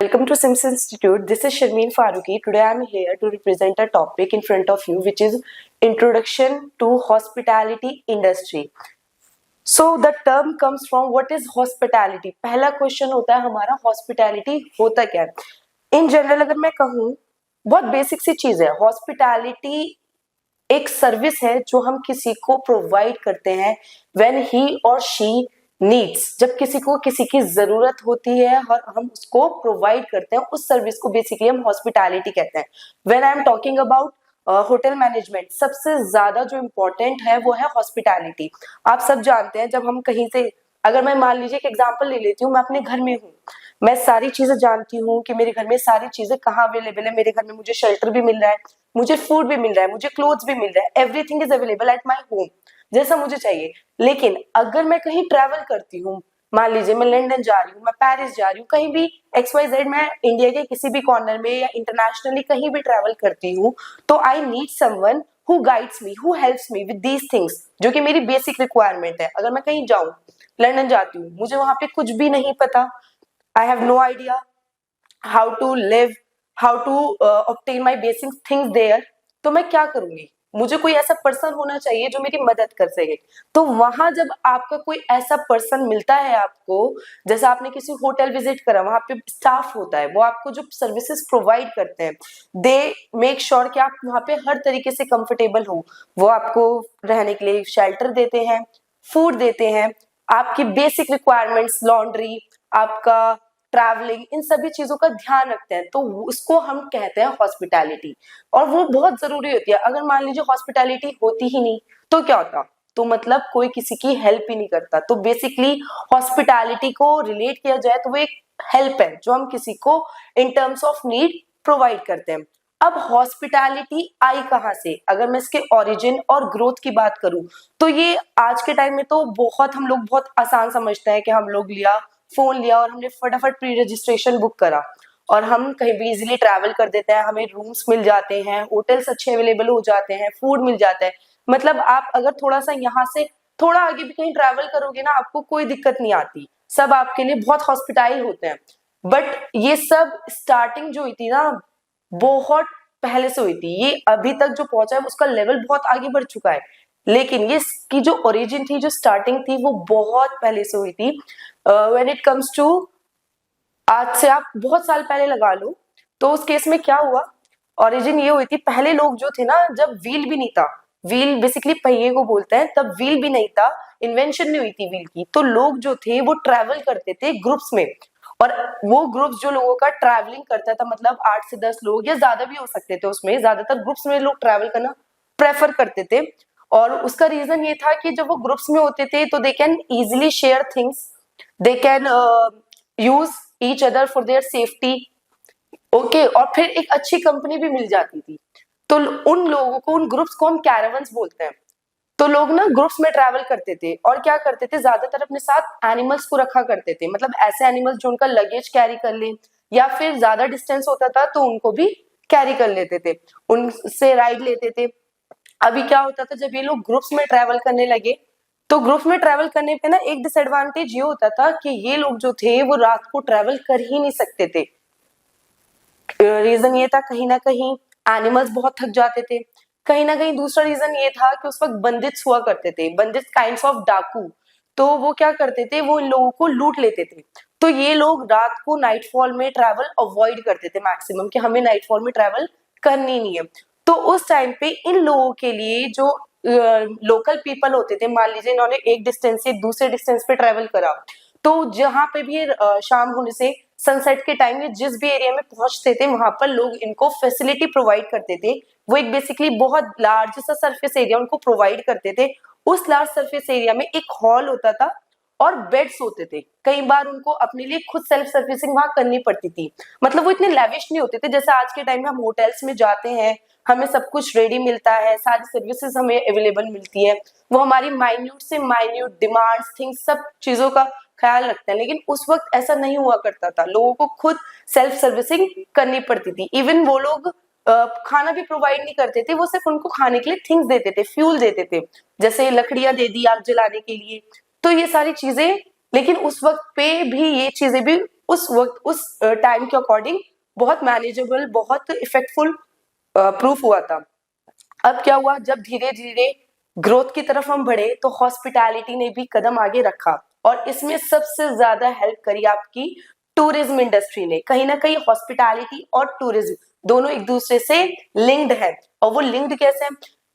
Welcome to Sims Institute. This is Sharmeen Faruqi. Today I am here to represent a topic in front of you, which is Introduction to Hospitality Industry. So the term comes from what is hospitality. पहला question होता है हमारा hospitality होता क्या है? In general अगर मैं कहूँ बहुत बेसिक सी चीज है. Hospitality एक सर्विस है जो हम किसी को प्रोवाइड करते हैं when he or she needs. जब किसी को किसी की जरूरत होती है और हम उसको प्रोवाइड करते हैं, उस सर्विस को बेसिकली हम हॉस्पिटैलिटी कहते हैं. When I am talking about hotel management, सबसे ज्यादा जो इम्पोर्टेंट है वो है हॉस्पिटैलिटी. आप सब जानते हैं जब हम कहीं से, अगर मैं मान लीजिए एक एग्जांपल ले लेती हूँ, मैं अपने घर में हूँ, मैं सारी चीजें जानती हूँ कि मेरे घर में सारी चीजें कहाँ अवेलेबल है. मेरे घर में मुझे शेल्टर भी मिल रहा है, मुझे फूड भी मिल रहा है, मुझे क्लोथ्स भी मिल रहा है, everything is available at my home जैसा मुझे चाहिए. लेकिन अगर मैं कहीं ट्रैवल करती हूँ, मान लीजिए मैं लंदन जा रही हूँ, मैं पेरिस जा रही हूँ, कहीं भी XYZ, मैं इंडिया के किसी भी कॉर्नर में या इंटरनेशनली कहीं भी ट्रैवल करती हूँ, तो I need someone who guides me, who helps me with these things, जो कि मेरी बेसिक रिक्वायरमेंट है. अगर मैं कहीं जाऊँ, लंदन जाती हूँ, मुझे वहां पे कुछ भी नहीं पता, I have no idea how to live, how to obtain my basic things there, तो मैं क्या करूंगी? मुझे कोई ऐसा पर्सन होना चाहिए जो मेरी मदद कर सके. तो वहां जब आपका कोई ऐसा पर्सन मिलता है आपको, जैसे आपने किसी होटल विजिट करा, वहां पे स्टाफ होता है, वो आपको जो सर्विसेज प्रोवाइड करते हैं, दे मेक श्योर कि आप वहां पे हर तरीके से कंफर्टेबल हो. वो आपको रहने के लिए शेल्टर देते हैं, फूड देते हैं, आपकी बेसिक रिक्वायरमेंट्स, लॉन्ड्री, आपका ट्रैवलिंग, इन सभी चीजों का ध्यान रखते हैं. तो उसको हम कहते हैं हॉस्पिटैलिटी, और वो बहुत जरूरी होती है. अगर मान लीजिए हॉस्पिटैलिटी होती ही नहीं तो क्या होता? तो मतलब कोई किसी की हेल्प ही नहीं करता. तो बेसिकली हॉस्पिटैलिटी को रिलेट किया जाए तो वो एक हेल्प है जो हम किसी को in terms of need provide करते हैं. अब हॉस्पिटैलिटी आई कहाँ से? अगर मैं इसके ओरिजिन और ग्रोथ की बात करूं, तो ये आज के टाइम में तो बहुत, हम लोग बहुत आसान समझते हैं कि हम लोग फोन लिया और हमने फटाफट प्री रजिस्ट्रेशन बुक करा और हम कहीं भी इजीली ट्रैवल कर देते हैं, हमें रूम्स मिल जाते हैं, होटल्स अच्छे अवेलेबल हो जाते हैं, फूड मिल जाता है. मतलब आप अगर थोड़ा सा यहाँ से थोड़ा आगे भी कहीं ट्रैवल करोगे ना, आपको कोई दिक्कत नहीं आती, सब आपके लिए बहुत हॉस्पिटाइल होते हैं. बट ये सब स्टार्टिंग जो हुई थी ना, बहुत पहले से हुई थी. ये अभी तक जो पहुंचा है उसका लेवल बहुत आगे बढ़ चुका है, लेकिन ये की जो ओरिजिन थी, जो स्टार्टिंग थी, वो बहुत पहले से हुई थी. व्हेन इट कम्स टू, आज से आप बहुत साल पहले लगा लो, तो उस केस में क्या हुआ, ओरिजिन ये हुई थी, पहले लोग जो थे ना, जब व्हील भी नहीं था, व्हील बेसिकली पहिए को बोलते हैं, तब व्हील भी नहीं था, इन्वेंशन नहीं हुई थी व्हील की, तो लोग जो थे वो ट्रैवल करते थे ग्रुप्स में. और वो ग्रुप्स जो लोगों का ट्रैवलिंग करता था, मतलब 8 से 10 लोग या ज्यादा भी हो सकते थे, उसमें ज्यादातर ग्रुप्स में लोग ट्रैवल करना प्रेफर करते थे. और उसका रीजन ये था कि जब वो ग्रुप्स में होते थे तो they can easily share things, they can use each other for their safety. Okay, और फिर एक अच्छी कंपनी भी मिल जाती थी. तो उन लोगों को, उन ग्रुप्स को हम कैरावंस बोलते हैं. तो लोग ना ग्रुप्स में ट्रैवल करते थे और क्या करते थे, ज्यादातर अपने साथ एनिमल्स को रखा करते थे, मतलब ऐसे एनिमल्स जो उनका लगेज कैरी कर ले, या फिर ज्यादा डिस्टेंस होता था तो उनको भी कैरी कर लेते थे, उनसे राइड लेते थे. अभी क्या होता था, जब ये लोग ग्रुप्स में ट्रैवल करने लगे, तो ग्रुप में ट्रैवल करने पे ना एक डिसएडवांटेज ये होता था कि ये लोग जो थे वो रात को ट्रैवल कर ही नहीं सकते थे. रीजन ये था, कहीं ना कहीं एनिमल्स बहुत थक जाते थे, कहीं ना कहीं दूसरा रीजन ये था कि उस वक्त बंदिश हुआ करते थे, बंदिश काइंड्स ऑफ डाकू. तो वो क्या करते थे, वो इन लोगों को लूट लेते थे. तो ये लोग रात को नाइटफॉल में ट्रैवल अवॉइड करते थे मैक्सिमम, कि हमें नाइटफॉल में ट्रैवल करनी नहीं है. तो उस टाइम पे इन लोगों के लिए जो लोकल पीपल होते थे, मान लीजिए इन्होंने एक डिस्टेंस से दूसरे डिस्टेंस पे ट्रेवल करा, तो जहां पे भी शाम होने से सनसेट के टाइम ये जिस भी एरिया में पहुंचते थे, वहां पर लोग इनको फैसिलिटी प्रोवाइड करते थे. वो एक बेसिकली बहुत लार्ज सा सरफेस एरिया उनको प्रोवाइड करते थे. उस लार्ज सरफेस एरिया में एक हॉल होता था और बेड्स होते थे. कई बार उनको अपने लिए खुद सेल्फ सर्विसिंग वहां करनी पड़ती थी, मतलब वो इतने लेविश नहीं होते थे जैसे आज के टाइम में हम होटल्स में जाते हैं, हमें सब कुछ रेडी मिलता है, सारी सर्विसेज हमें अवेलेबल मिलती है, वो हमारी माइन्यूट से माइन्यूट डिमांड्स, थिंग्स, सब चीजों का ख्याल रखते हैं. लेकिन उस वक्त ऐसा नहीं हुआ करता था, लोगों को खुद सेल्फ सर्विसिंग करनी पड़ती थी. इवन वो लोग खाना भी प्रोवाइड नहीं करते थे, वो सिर्फ उनको खाने के लिए थिंग्स देते थे, फ्यूल देते थे, जैसे लकड़ियां दे दी आग जलाने के लिए, तो ये सारी चीजें. लेकिन उस वक्त पे भी ये चीजें भी उस वक्त उस टाइम के अकॉर्डिंग बहुत मैनेजेबल, बहुत इफेक्टफुल प्रूफ हुआ था। अब क्या हुआ, जब धीरे धीरे ग्रोथ की तरफ हम बढ़े तो हॉस्पिटैलिटी ने भी कदम आगे रखा और इसमें सबसे ज्यादा हेल्प करी आपकी टूरिज्म इंडस्ट्री ने। कहीं ना कहीं हॉस्पिटैलिटी और टूरिज्म दोनों एक दूसरे से लिंक्ड है। और वो लिंक्ड कैसे है,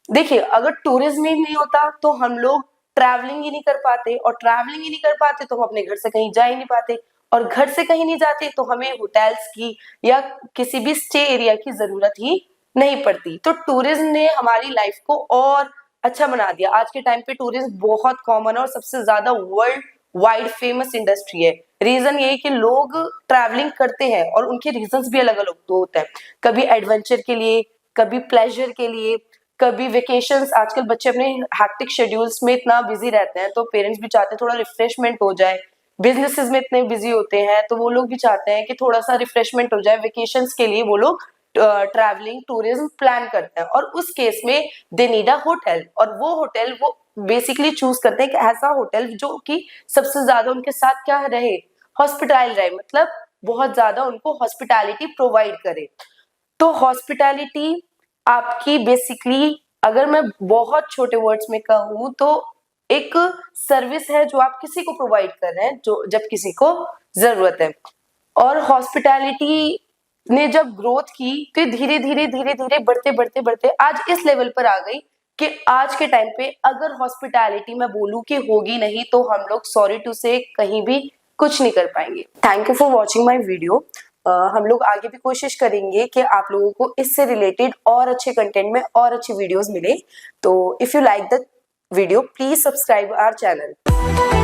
देखिए अगर टूरिज्म ही नहीं होता तो हम लोग ट्रैवलिंग ही नहीं कर पाते, और ट्रैवलिंग ही नहीं कर पाते तो हम अपने घर से कहीं जा ही नहीं पाते, और घर से कहीं नहीं जाते तो हमें होटल्स की या किसी भी स्टे एरिया की जरूरत ही नहीं पड़ती। तो टूरिज्म ने हमारी लाइफ को और अच्छा बना दिया। आज के टाइम पे टूरिज्म बहुत कॉमन और सबसे ज्यादा वर्ल्ड वाइड फेमस इंडस्ट्री है। रीजन ये है कि लोग ट्रैवलिंग करते हैं और उनके रीजंस भी अलग अलग होते हैं, कभी एडवेंचर के लिए, कभी प्लेजर के लिए, कभी वेकेशंस। आजकल बच्चे अपने हैक्टिक शेड्यूल्स में इतना बिजी रहते हैं तो पेरेंट्स भी चाहते हैं थोड़ा रिफ्रेशमेंट हो जाए। बिजनेसेस में इतने बिजी होते हैं तो वो लोग भी चाहते हैं कि थोड़ा सा रिफ्रेशमेंट हो जाए। वेकेशंस के लिए वो लोग ट्रैवलिंग टूरिज्म प्लान करते हैं और उस केस में दे नीड अ होटल, और वो होटल वो बेसिकली चूज करते हैं कि ऐसा होटल जो कि सबसे ज्यादा उनके साथ क्या रहे, हॉस्पिटल रहे, मतलब बहुत ज्यादा उनको हॉस्पिटैलिटी प्रोवाइड करे। तो हॉस्पिटैलिटी आपकी बेसिकली, अगर मैं बहुत छोटे वर्ड्स में कहूँ तो एक सर्विस है जो आप किसी को प्रोवाइड कर रहे हैं जो जब किसी को जरूरत है। और हॉस्पिटैलिटी ने जब ग्रोथ की तो धीरे धीरे धीरे धीरे बढ़ते बढ़ते बढ़ते आज इस लेवल पर आ गई कि आज के टाइम पे अगर हॉस्पिटैलिटी मैं बोलूं कि होगी नहीं तो हम लोग सॉरी टू से कहीं भी कुछ नहीं कर पाएंगे। Thank you for watching my video. हम लोग आगे भी कोशिश करेंगे कि आप लोगों को इससे रिलेटेड और अच्छे कंटेंट में और अच्छी वीडियोस मिले। तो if you like the video please subscribe our channel.